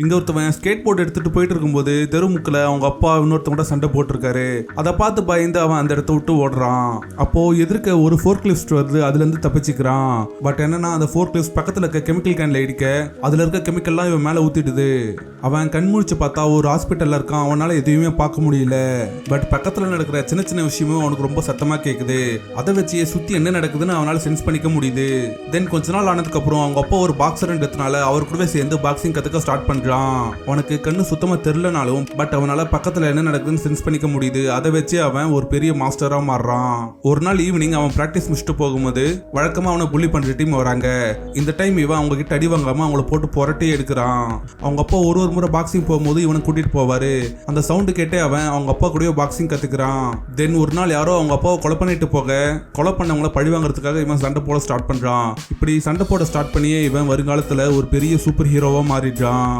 இங்க ஒருத்தவன் skate board எடுத்துட்டு போயிட்டு இருக்கும்போது தெருமுக்கில் அவங்க அப்பா இன்னொருத்தவங்க சண்டை போட்டிருக்காரு. அதை பார்த்து பயந்து அவன் அந்த இடத்த விட்டு ஓடுறான். அப்போ எதிர்க்க ஒரு ஃபோர்க் லிஃப்ட் வருது, அதுல இருந்து தப்பிச்சுக்கிறான். பட் என்னன்னா அந்த ஃபோர்க் லிஃப்ட் பக்கத்துல இருக்க கெமிக்கல் கேன்ல இடிக்க அதுல இருக்க கெமிக்கல்லாம் இவன் மேல ஊத்திடுது. அவன் கண் முழிச்சு பார்த்தா ஒரு ஹாஸ்பிட்டல்ல இருக்கான். அவனால எதுவுமே பார்க்க முடியல. பட் பக்கத்துல நடக்கிற சின்ன சின்ன விஷயமும் அவனுக்கு ரொம்ப சத்தமா கேக்குது. அதை வச்சு சுத்தி என்ன நடக்குதுன்னு அவனால சென்ஸ் பண்ணிக்க முடியுது. தென் கொஞ்ச நாள் ஆனதுக்கு அப்புறம் அவங்க அப்பா ஒரு பாக்ஸர்ன்றதுனால அவர் கூடவே சேர்ந்து பாக்ஸிங் கத்துக்க ஸ்டார்ட் பண்றான். அவனுக்கு கண்ணு சுத்தமா தெரியலனாலும் பட் அவனால பக்கத்துல என்ன நடக்குதுன்னு சென்ஸ் பண்ணிக்க முடியுது. அதை வச்சு அவன் ஒரு பெரிய மாஸ்டரா மாறுறான். ஒரு நாள் ஈவினிங் அவன் பிராக்டிஸ் முடிச்சுட்டு போகும்போது வழக்கமா அவனை புள்ளி பண்ற டீம் வராங்க. இந்த டைம் இவன் அவங்க கிட்ட அடி வாங்காம அவங்கள போட்டு புரட்டி எடுக்கிறான். அவங்க அப்பா ஒரு முறை பாக்ஸிங் போகும்போது இவனை கூட்டிட்டு போவாரு. அந்த சவுண்டு கேட்டே அவன் அவங்க அப்பா கூடயே பாக்ஸிங் கத்துக்கிறான். தென் ஒரு நாள் யாரோ அவங்க அப்பாவை கொலை பண்ணிட்டு போக கொலை பண்ணவங்கள பழி வாங்குறதுக்காக இவன் சண்டை போட ஸ்டார்ட் பண்றான். இப்படி சண்டை போட ஸ்டார்ட் பண்ணியே இவன் வருங்காலத்துல ஒரு பெரிய சூப்பர் ஹீரோவா மாறிடுறான்.